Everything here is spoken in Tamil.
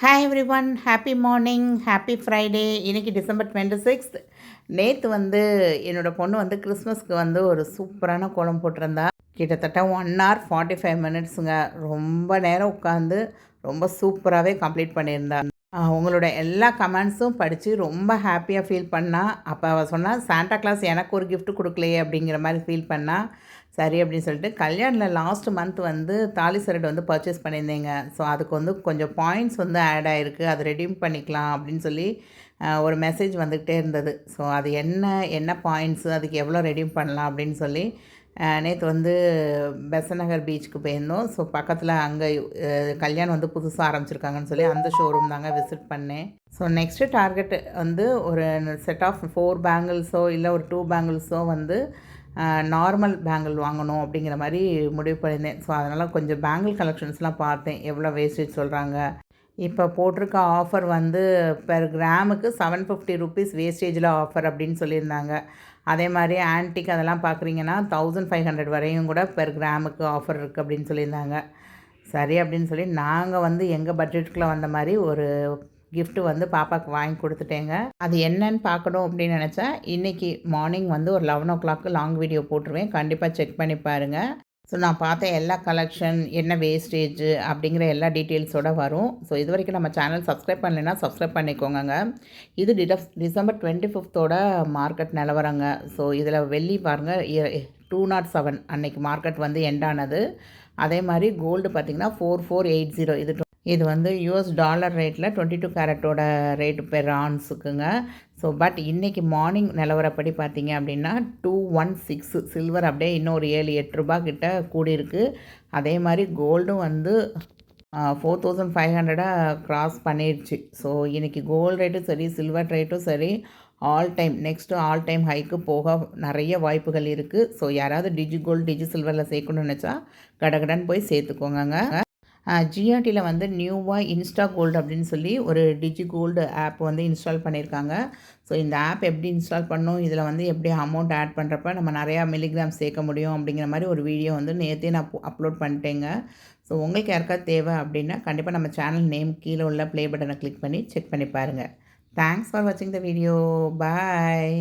Hi every one, happy morning, happy Friday. இன்றைக்கி டிசம்பர் 26th. நேற்று என்னோடய பொண்ணு கிறிஸ்மஸ்க்கு ஒரு சூப்பரான கோலம் போட்டிருந்தா. கிட்டத்தட்ட 1 hour 45 minutesங்க. ரொம்ப நேரம் உட்காந்து ரொம்ப சூப்பராகவே கம்ப்ளீட் பண்ணியிருந்தா. உங்களோட எல்லா கமெண்ட்ஸும் படித்து ரொம்ப ஹாப்பியாக ஃபீல் பண்ணா. அப்போ அவள் சொன்னால், சாண்டா கிளாஸ் எனக்கு ஒரு gift கொடுக்கலையே அப்படிங்கிற மாதிரி ஃபீல் பண்ணா. சரி அப்படின்னு சொல்லிட்டு கல்யாணில் லாஸ்ட் மந்த் தாலி சரடு பர்ச்சேஸ் பண்ணியிருந்தேங்க. ஸோ அதுக்கு கொஞ்சம் பாயிண்ட்ஸ் ஆட் ஆகிருக்கு, அதை ரெடீம் பண்ணிக்கலாம் அப்படின்னு சொல்லி ஒரு மெசேஜ் வந்துக்கிட்டே இருந்தது. ஸோ அது என்ன என்ன பாயிண்ட்ஸு, அதுக்கு எவ்வளோ ரெடீம் பண்ணலாம் அப்படின்னு சொல்லி நேற்று பெசன்ட் நகர் பீச்சுக்கு போயிருந்தோம். ஸோ பக்கத்தில் அங்கே கல்யாணம் புதுசாக ஆரம்பிச்சிருக்காங்கன்னு சொல்லி அந்த ஷோரூம் தாங்க விசிட் பண்ணேன். ஸோ நெக்ஸ்ட்டு டார்கெட் ஒரு செட் ஆஃப் 4 பேங்கிள்ஸோ இல்லை ஒரு 2 பேங்கிள்ஸோ நார்மல் பேங்கிள் வாங்கணும் அப்படிங்கிற மாதிரி முடிவு பண்ணியிருந்தேன். ஸோ அதனால் கொஞ்சம் பேங்கிள் கலெக்ஷன்ஸ்லாம் பார்த்தேன், எவ்வளோ வேஸ்டேஜ் சொல்கிறாங்க. இப்போ போட்டிருக்க ஆஃபர் பெர் கிராமுக்கு 750 ருபீஸ் வேஸ்டேஜில் ஆஃபர் அப்படின்னு சொல்லியிருந்தாங்க. அதே மாதிரி ஆன்டிக் அதெல்லாம் பார்க்குறீங்கன்னா 1500 வரையும் கூட பெர் கிராமுக்கு ஆஃபர் இருக்குது அப்படின்னு சொல்லியிருந்தாங்க. சரி அப்படின்னு சொல்லி நாங்கள் எங்கள் பட்ஜெட்டுக்குள்ளே வந்த மாதிரி ஒரு கிஃப்ட்டு பாப்பாவுக்கு வாங்கி கொடுத்துட்டேங்க. அது என்னன்னு பார்க்கணும் அப்படின்னு நினச்சா இன்றைக்கி மார்னிங் ஒரு 11 o'clock லாங் வீடியோ போட்டுருவேன், கண்டிப்பாக செக் பண்ணி பாருங்கள். ஸோ நான் பார்த்த எல்லா கலெக்ஷன், என்ன வேஸ்டேஜு அப்படிங்கிற எல்லா டீட்டெயில்ஸோடு வரும். ஸோ இது வரைக்கும் நம்ம சேனல் சப்ஸ்கிரைப் பண்ணலைன்னா சப்ஸ்கிரைப் பண்ணிக்கோங்க. இது டிசம்பர் 25th மார்க்கெட் நிலவரங்க. ஸோ இதில் வெள்ளி பாருங்கள் 207 அன்னைக்கு மார்க்கெட் எண்டானது. அதே மாதிரி கோல்டு பார்த்திங்கன்னா 4480. இது யூஎஸ் டாலர் ரேட்டில் 22 கேரட்டோட ரேட்டு பெர் ஆன்ஸுக்குங்க. ஸோ பட் இன்றைக்கி மார்னிங் நிலவரப்படி பார்த்தீங்க அப்படின்னா 216 சில்வர் அப்படியே இன்னும் ஒரு 7-8 ரூபா கிட்ட கூடியிருக்கு. அதே மாதிரி கோல்டும் 4500 க்ராஸ் பண்ணிடுச்சு. ஸோ இன்றைக்கி கோல்டு ரேட்டும் சரி, சில்வர் ரேட்டும் சரி, நெக்ஸ்ட்டு ஆல் டைம் ஹைக்கு போக நிறைய வாய்ப்புகள் இருக்குது. ஸோ யாராவது டிஜி கோல்டு, டிஜி சில்வரில் சேர்க்கணும்னு நினச்சா கடகடன்னு போய் சேர்த்துக்கோங்க. ஜிஆர்டியில் நியூவாக இன்ஸ்டா கோல்டு அப்படின்னு சொல்லி ஒரு டிஜி கோல்டு ஆப் இன்ஸ்டால் பண்ணியிருக்காங்க. ஸோ இந்த ஆப் எப்படி இன்ஸ்டால் பண்ணணும், இதில் எப்படி அமௌண்ட் ஆட் பண்ணுறப்ப நம்ம நிறையா மில்லிகிராம் சேர்க்க முடியும் அப்படிங்கிற மாதிரி ஒரு வீடியோ நேற்றே நான் அப்லோட் பண்ணிட்டேங்க. ஸோ உங்களுக்கு யாருக்காவது தேவை அப்படின்னா கண்டிப்பாக நம்ம சேனல் நேம் கீழே உள்ள ப்ளே பட்டனை கிளிக் பண்ணி செக் பண்ணி பாருங்கள். தேங்க்ஸ் ஃபார் வாட்சிங் த வீடியோ. பாய்.